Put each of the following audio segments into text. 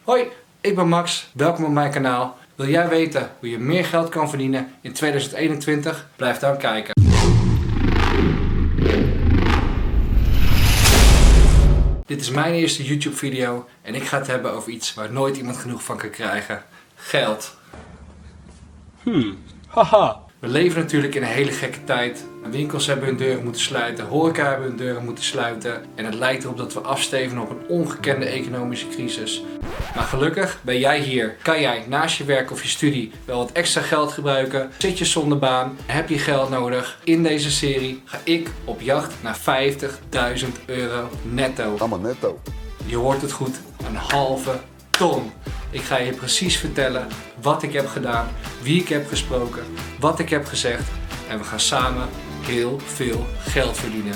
Hoi, ik ben Max. Welkom op mijn kanaal. Wil jij weten hoe je meer geld kan verdienen in 2021? Blijf dan kijken. Dit is mijn eerste YouTube video en ik ga het hebben over iets waar nooit iemand genoeg van kan krijgen. Geld. Haha. We leven natuurlijk in een hele gekke tijd. Winkels hebben hun deuren moeten sluiten, horeca hebben hun deuren moeten sluiten. En het lijkt erop dat we afsteven op een ongekende economische crisis. Maar gelukkig ben jij hier. Kan jij naast je werk of je studie wel wat extra geld gebruiken? Zit je zonder baan? Heb je geld nodig? In deze serie ga ik op jacht naar €50.000 netto. Allemaal netto. Je hoort het goed, een halve ton. Ik ga je precies vertellen wat ik heb gedaan, wie ik heb gesproken, wat ik heb gezegd en we gaan samen heel veel geld verdienen.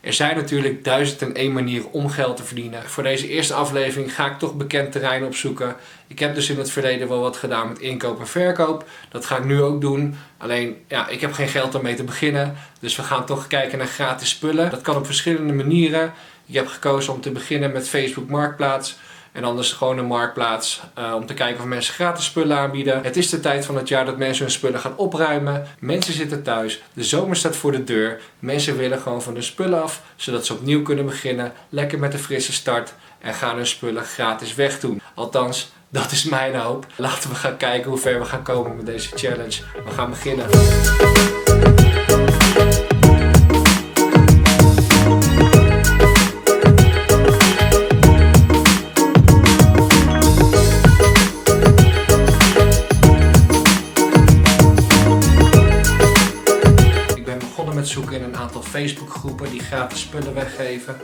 Er zijn natuurlijk 1001 manieren om geld te verdienen. Voor deze eerste aflevering ga ik toch bekend terrein opzoeken. Ik heb dus in het verleden wel wat gedaan met inkoop en verkoop. Dat ga ik nu ook doen. Alleen, ja, ik heb geen geld om mee te beginnen. Dus we gaan toch kijken naar gratis spullen. Dat kan op verschillende manieren. Ik heb gekozen om te beginnen met Facebook Marktplaats. En anders gewoon een marktplaats om te kijken of mensen gratis spullen aanbieden. Het is de tijd van het jaar dat mensen hun spullen gaan opruimen. Mensen zitten thuis. De zomer staat voor de deur. Mensen willen gewoon van hun spullen af. Zodat ze opnieuw kunnen beginnen. Lekker met een frisse start. En gaan hun spullen gratis wegdoen. Althans, dat is mijn hoop. Laten we gaan kijken hoe ver we gaan komen met deze challenge. We gaan beginnen. Zoeken in een aantal Facebookgroepen die gratis spullen weggeven.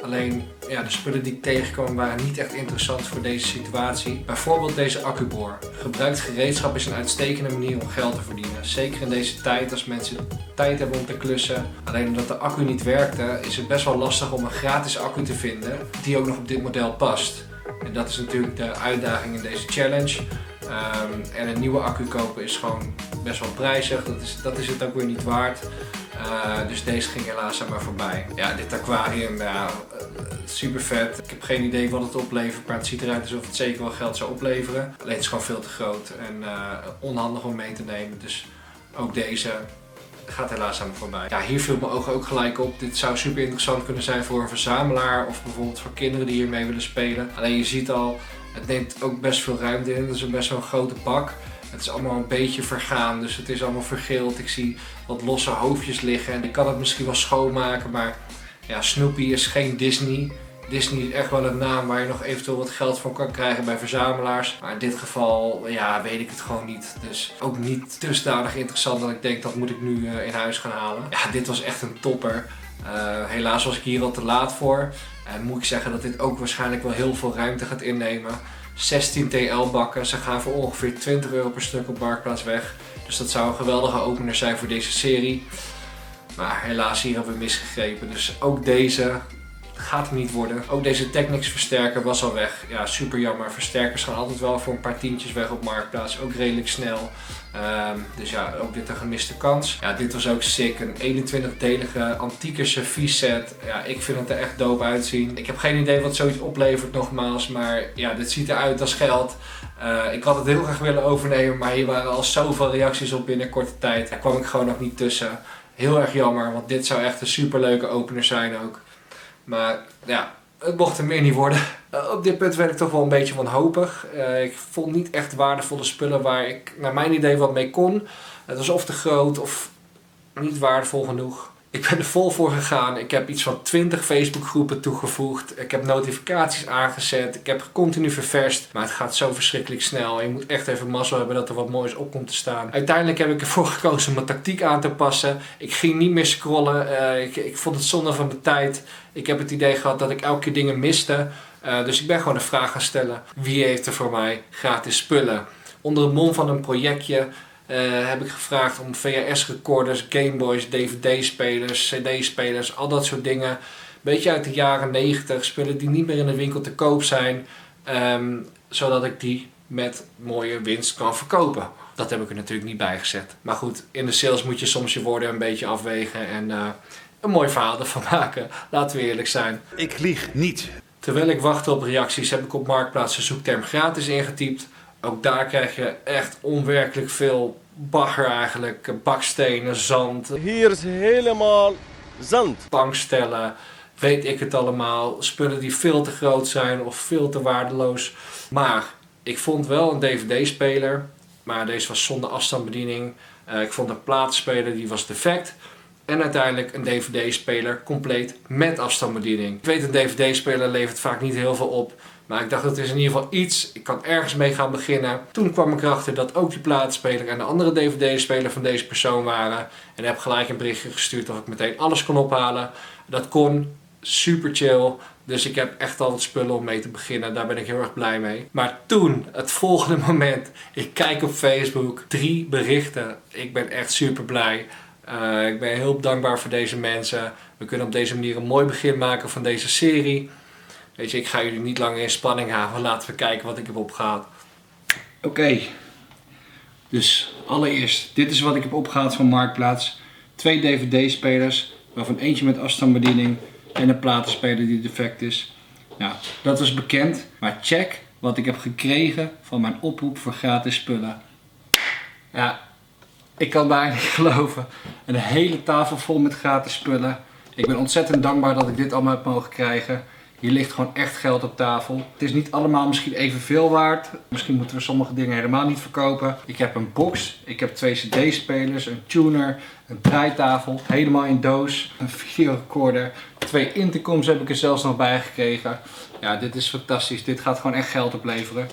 Alleen ja, de spullen die ik tegenkwam waren niet echt interessant voor deze situatie. Bijvoorbeeld deze accuboor. Gebruikt gereedschap is een uitstekende manier om geld te verdienen. Zeker in deze tijd als mensen tijd hebben om te klussen. Alleen omdat de accu niet werkte is het best wel lastig om een gratis accu te vinden die ook nog op dit model past. En dat is natuurlijk de uitdaging in deze challenge. En een nieuwe accu kopen is gewoon best wel prijzig. Dat is het ook weer niet waard. Dus deze ging helaas aan maar voorbij. Ja, dit aquarium, ja, super vet. Ik heb geen idee wat het oplevert, maar het ziet eruit alsof het zeker wel geld zou opleveren. Alleen het is gewoon veel te groot en onhandig om mee te nemen. Dus ook deze gaat helaas aan me voorbij. Ja, hier viel mijn ogen ook gelijk op. Dit zou super interessant kunnen zijn voor een verzamelaar of bijvoorbeeld voor kinderen die hiermee willen spelen. Alleen je ziet al, het neemt ook best veel ruimte in. Het is een best wel een grote bak. Het is allemaal een beetje vergaan, dus het is allemaal vergeeld. Ik zie wat losse hoofdjes liggen en ik kan het misschien wel schoonmaken, maar ja, Snoopy is geen Disney. Disney is echt wel een naam waar je nog eventueel wat geld voor kan krijgen bij verzamelaars. Maar in dit geval, ja, weet ik het gewoon niet. Dus ook niet dusdanig interessant dat ik denk dat moet ik nu in huis gaan halen. Ja, dit was echt een topper. Helaas was ik hier al te laat voor. En moet ik zeggen dat dit ook waarschijnlijk wel heel veel ruimte gaat innemen. 16 TL bakken, ze gaan voor ongeveer €20 per stuk op Marktplaats weg. Dus dat zou een geweldige opener zijn voor deze serie. Maar helaas hier hebben we misgegrepen. Dus ook deze gaat hem niet worden. Ook deze Technics versterker was al weg. Ja, super jammer. Versterkers gaan altijd wel voor een paar tientjes weg op Marktplaats. Ook redelijk snel. Dus ja, ook dit een gemiste kans. Ja, dit was ook sick. Een 21-delige antieke servies set. Ja, ik vind het er echt dope uitzien. Ik heb geen idee wat zoiets oplevert nogmaals. Maar ja, dit ziet eruit als geld. Ik had het heel graag willen overnemen. Maar hier waren al zoveel reacties op binnen korte tijd. Daar kwam ik gewoon nog niet tussen. Heel erg jammer. Want dit zou echt een super leuke opener zijn ook. Maar ja, het mocht er meer niet worden. Op dit punt werd ik toch wel een beetje wanhopig. Ik vond niet echt waardevolle spullen waar ik naar mijn idee wat mee kon. Het was of te groot of niet waardevol genoeg. Ik ben er vol voor gegaan. Ik heb iets van 20 Facebookgroepen toegevoegd. Ik heb notificaties aangezet. Ik heb continu ververst. Maar het gaat zo verschrikkelijk snel. Je moet echt even mazzel hebben dat er wat moois op komt te staan. Uiteindelijk heb ik ervoor gekozen om mijn tactiek aan te passen. Ik ging niet meer scrollen. Ik vond het zonde van mijn tijd. Ik heb het idee gehad dat ik elke keer dingen miste. Dus ik ben gewoon de vraag gaan stellen. Wie heeft er voor mij gratis spullen? Onder het mom van een projectje heb ik gevraagd om VHS-recorders, Gameboys, DVD-spelers, CD-spelers, al dat soort dingen. Een beetje uit de jaren 90, spullen die niet meer in de winkel te koop zijn. Zodat ik die met mooie winst kan verkopen. Dat heb ik er natuurlijk niet bij gezet. Maar goed, in de sales moet je soms je woorden een beetje afwegen. En een mooi verhaal ervan maken. Laten we eerlijk zijn. Ik lieg niet. Terwijl ik wachtte op reacties heb ik op Marktplaats de zoekterm gratis ingetypt. Ook daar krijg je echt onwerkelijk veel bagger eigenlijk. Bakstenen, zand. Hier is helemaal zand. Bankstellen, weet ik het allemaal. Spullen die veel te groot zijn of veel te waardeloos. Maar ik vond wel een DVD-speler. Maar deze was zonder afstandsbediening. Ik vond een platenspeler die was defect. En uiteindelijk een DVD-speler compleet met afstandsbediening. Ik weet, een DVD-speler levert vaak niet heel veel op. Maar ik dacht, dat is in ieder geval iets. Ik kan ergens mee gaan beginnen. Toen kwam ik erachter dat ook die platenspeler en de andere DVD-speler van deze persoon waren. En heb gelijk een berichtje gestuurd of ik meteen alles kon ophalen. Dat kon. Super chill. Dus ik heb echt al wat spullen om mee te beginnen. Daar ben ik heel erg blij mee. Maar toen, het volgende moment. Ik kijk op Facebook. 3 berichten. Ik ben echt super blij. Ik ben heel dankbaar voor deze mensen. We kunnen op deze manier een mooi begin maken van deze serie. Weet je, ik ga jullie niet langer in spanning houden. Laten we kijken wat ik heb opgehaald. Oké. Dus allereerst, dit is wat ik heb opgehaald van Marktplaats. 2 DVD-spelers, waarvan eentje met afstandsbediening en een platenspeler die defect is. Nou, dat was bekend. Maar check wat ik heb gekregen van mijn oproep voor gratis spullen. Ja, ik kan bijna niet geloven. Een hele tafel vol met gratis spullen. Ik ben ontzettend dankbaar dat ik dit allemaal heb mogen krijgen. Hier ligt gewoon echt geld op tafel. Het is niet allemaal misschien evenveel waard. Misschien moeten we sommige dingen helemaal niet verkopen. Ik heb een box, ik heb 2 cd-spelers, een tuner, een draaitafel, helemaal in doos, een videorecorder. 2 intercoms heb ik er zelfs nog bij gekregen. Ja, dit is fantastisch. Dit gaat gewoon echt geld opleveren.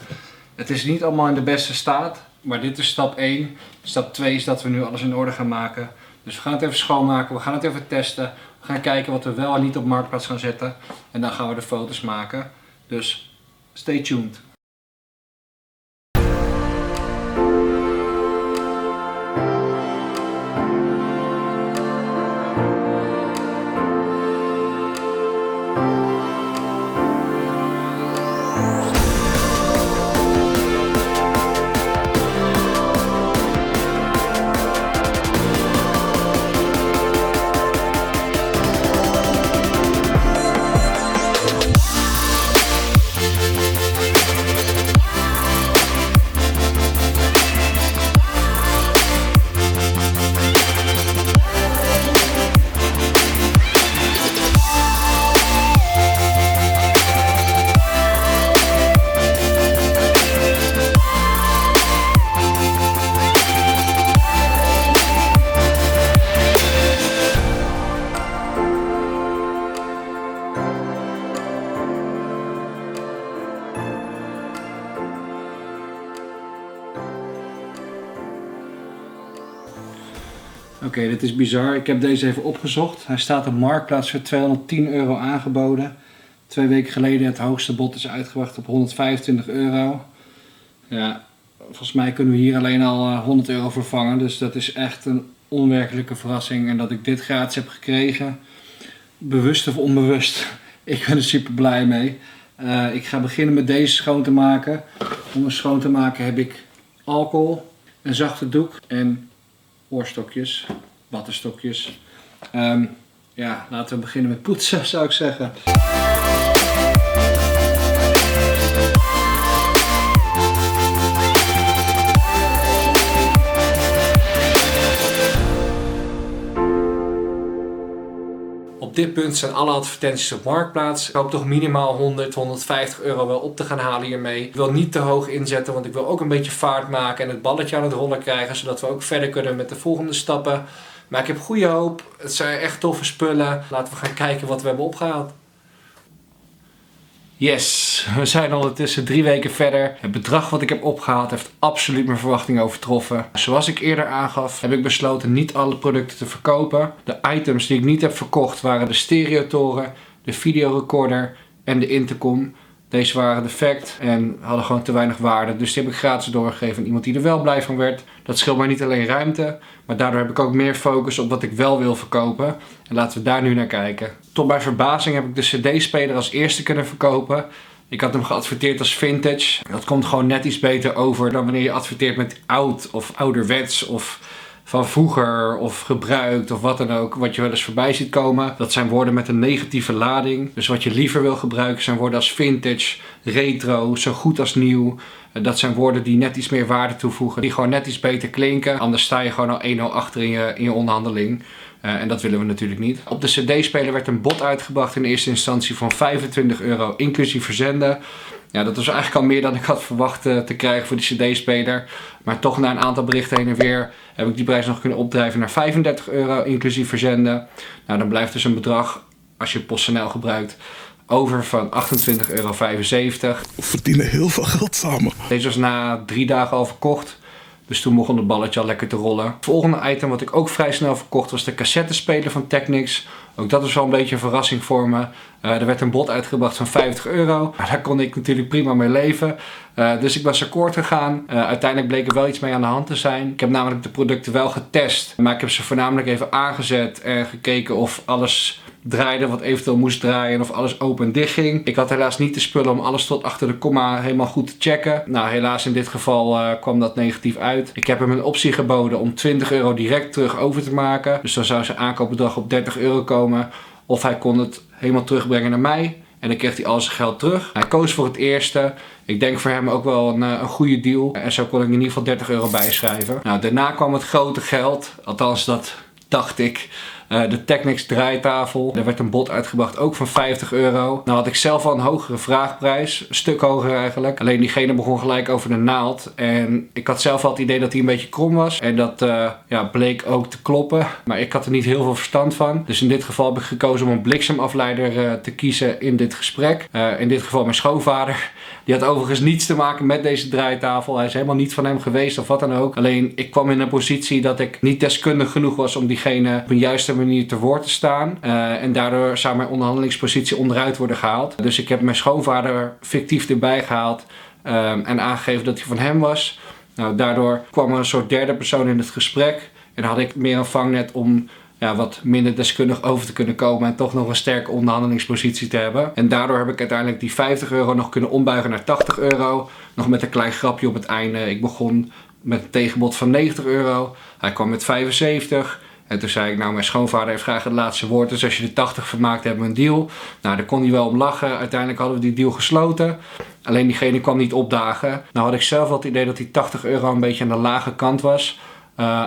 Het is niet allemaal in de beste staat, maar dit is stap 1. Stap 2 is dat we nu alles in orde gaan maken. Dus we gaan het even schoonmaken, we gaan het even testen. We gaan kijken wat we wel en niet op Marktplaats gaan zetten. En dan gaan we de foto's maken. Dus stay tuned. Oké, dit is bizar. Ik heb deze even opgezocht. Hij staat op Marktplaats voor €210 aangeboden. 2 weken geleden het hoogste bod is uitgebracht op €125. Ja, volgens mij kunnen we hier alleen al €100 voor vangen. Dus dat is echt een onwerkelijke verrassing. En dat ik dit gratis heb gekregen, bewust of onbewust, ik ben er super blij mee. Ik ga beginnen met deze schoon te maken. Om hem schoon te maken heb ik alcohol, een zachte doek en oorstokjes, wattenstokjes. Ja, laten we beginnen met poetsen, zou ik zeggen. Op dit punt zijn alle advertenties op Marktplaats. Ik hoop toch minimaal €100-150 wel op te gaan halen hiermee. Ik wil niet te hoog inzetten, want ik wil ook een beetje vaart maken en het balletje aan het rollen krijgen, zodat we ook verder kunnen met de volgende stappen. Maar ik heb goede hoop. Het zijn echt toffe spullen. Laten we gaan kijken wat we hebben opgehaald. Yes, we zijn ondertussen 3 weken verder. Het bedrag wat ik heb opgehaald heeft absoluut mijn verwachtingen overtroffen. Zoals ik eerder aangaf, heb ik besloten niet alle producten te verkopen. De items die ik niet heb verkocht waren de stereotoren, de videorecorder en de intercom. Deze waren defect en hadden gewoon te weinig waarde. Dus die heb ik gratis doorgegeven aan iemand die er wel blij van werd. Dat scheelt mij niet alleen ruimte, maar daardoor heb ik ook meer focus op wat ik wel wil verkopen. En laten we daar nu naar kijken. Tot mijn verbazing heb ik de CD-speler als eerste kunnen verkopen. Ik had hem geadverteerd als vintage. Dat komt gewoon net iets beter over dan wanneer je adverteert met oud of ouderwets of van vroeger of gebruikt of wat dan ook, wat je wel eens voorbij ziet komen. Dat zijn woorden met een negatieve lading. Dus wat je liever wil gebruiken zijn woorden als vintage, retro, zo goed als nieuw. Dat zijn woorden die net iets meer waarde toevoegen, die gewoon net iets beter klinken. Anders sta je gewoon al 1-0 achter in je onderhandeling. En dat willen we natuurlijk niet. Op de CD-speler werd een bod uitgebracht in eerste instantie van €25 inclusief verzenden. Ja, dat was eigenlijk al meer dan ik had verwacht te krijgen voor die CD-speler. Maar toch na een aantal berichten heen en weer heb ik die prijs nog kunnen opdrijven naar €35 inclusief verzenden. Nou, dan blijft dus een bedrag, als je PostNL gebruikt, over van €28,75. We verdienen heel veel geld samen. Deze was na 3 dagen al verkocht. Dus toen begon het balletje al lekker te rollen. Het volgende item wat ik ook vrij snel verkocht was de cassettespeler van Technics. Ook dat was wel een beetje een verrassing voor me. Er werd een bod uitgebracht van €50. Daar kon ik natuurlijk prima mee leven. Dus ik was akkoord gegaan. Uiteindelijk bleek er wel iets mee aan de hand te zijn. Ik heb namelijk de producten wel getest. Maar ik heb ze voornamelijk even aangezet en gekeken of alles draaide wat eventueel moest draaien en of alles open en dicht ging. Ik had helaas niet de spullen om alles tot achter de komma helemaal goed te checken. Nou, helaas in dit geval kwam dat negatief uit. Ik heb hem een optie geboden om €20 direct terug over te maken. Dus dan zou zijn aankoopbedrag op €30 komen. Of hij kon het helemaal terugbrengen naar mij. En dan kreeg hij al zijn geld terug. Hij koos voor het eerste. Ik denk voor hem ook wel een goede deal. En zo kon ik in ieder geval €30 bijschrijven. Nou, daarna kwam het grote geld. Althans, dat dacht ik. De Technics draaitafel. Er werd een bod uitgebracht ook van €50. Nou had ik zelf al een hogere vraagprijs. Een stuk hoger eigenlijk. Alleen diegene begon gelijk over de naald. En ik had zelf al het idee dat hij een beetje krom was. En dat bleek ook te kloppen. Maar ik had er niet heel veel verstand van. Dus in dit geval heb ik gekozen om een bliksemafleider te kiezen in dit gesprek. In dit geval mijn schoonvader. Die had overigens niets te maken met deze draaitafel. Hij is helemaal niet van hem geweest of wat dan ook. Alleen ik kwam in een positie dat ik niet deskundig genoeg was om diegene op een juiste manier te woord te staan. En daardoor zou mijn onderhandelingspositie onderuit worden gehaald. Dus ik heb mijn schoonvader fictief erbij gehaald. En aangegeven dat hij van hem was. Nou, daardoor kwam er een soort derde persoon in het gesprek. En had ik meer een vangnet om wat minder deskundig over te kunnen komen en toch nog een sterke onderhandelingspositie te hebben. En daardoor heb ik uiteindelijk die €50 nog kunnen ombuigen naar €80. Nog met een klein grapje op het einde. Ik begon met een tegenbod van €90. Hij kwam met 75. En toen zei ik, nou mijn schoonvader heeft graag het laatste woord. Dus als je de 80 vermaakt, hebben we een deal. Nou, daar kon hij wel om lachen. Uiteindelijk hadden we die deal gesloten. Alleen diegene kwam niet opdagen. Nou had ik zelf wel het idee dat die €80 een beetje aan de lage kant was.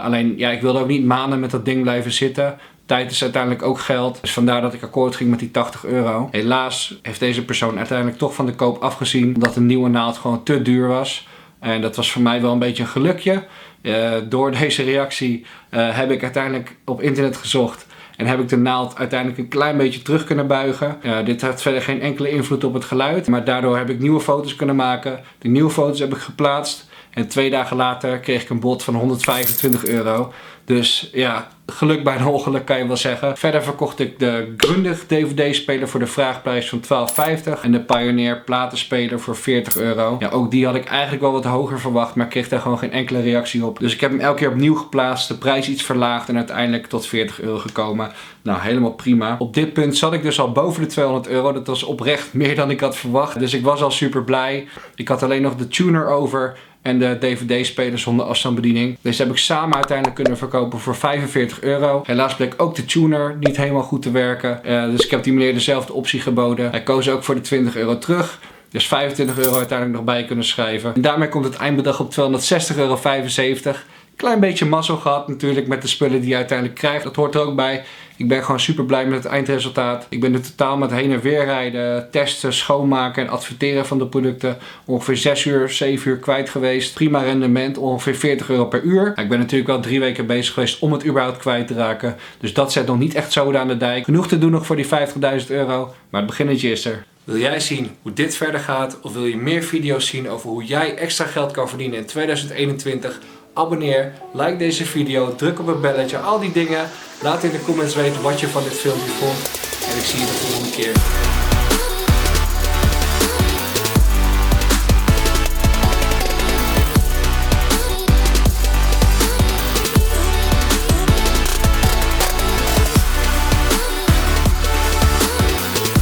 Alleen, ik wilde ook niet maanden met dat ding blijven zitten. Tijd is uiteindelijk ook geld. Dus vandaar dat ik akkoord ging met die €80. Helaas heeft deze persoon uiteindelijk toch van de koop afgezien. Omdat een nieuwe naald gewoon te duur was. En dat was voor mij wel een beetje een gelukje. Door deze reactie heb ik uiteindelijk op internet gezocht. En heb ik de naald uiteindelijk een klein beetje terug kunnen buigen. Dit had verder geen enkele invloed op het geluid. Maar daardoor heb ik nieuwe foto's kunnen maken. De nieuwe foto's heb ik geplaatst. En 2 dagen later kreeg ik een bod van €125. Dus ja, geluk bij een ongeluk kan je wel zeggen. Verder verkocht ik de Grundig DVD-speler voor de vraagprijs van €12,50. En de Pioneer platenspeler voor €40. Ja, ook die had ik eigenlijk wel wat hoger verwacht, maar kreeg daar gewoon geen enkele reactie op. Dus ik heb hem elke keer opnieuw geplaatst, de prijs iets verlaagd en uiteindelijk tot €40 gekomen. Nou, helemaal prima. Op dit punt zat ik dus al boven de €200. Dat was oprecht meer dan ik had verwacht. Dus ik was al super blij. Ik had alleen nog de tuner over en de DVD-speler zonder afstandsbediening. Deze heb ik samen uiteindelijk kunnen verkopen voor €45. Helaas bleek ook de tuner niet helemaal goed te werken. Dus ik heb die meneer dezelfde optie geboden. Hij koos ook voor de €20 terug. Dus €25 uiteindelijk nog bij kunnen schrijven. En daarmee komt het eindbedrag op €260,75. Klein beetje mazzel gehad natuurlijk met de spullen die je uiteindelijk krijgt. Dat hoort er ook bij. Ik ben gewoon super blij met het eindresultaat. Ik ben er totaal met heen en weer rijden, testen, schoonmaken en adverteren van de producten ongeveer 6 uur, 7 uur kwijt geweest. Prima rendement, ongeveer €40 per uur. Ik ben natuurlijk wel 3 weken bezig geweest om het überhaupt kwijt te raken. Dus dat zet nog niet echt zoden aan de dijk. Genoeg te doen nog voor die €50.000, maar het beginnetje is er. Wil jij zien hoe dit verder gaat of wil je meer video's zien over hoe jij extra geld kan verdienen in 2021? Abonneer, like deze video, druk op het belletje, al die dingen. Laat in de comments weten wat je van dit filmpje vond. En ik zie je de volgende keer.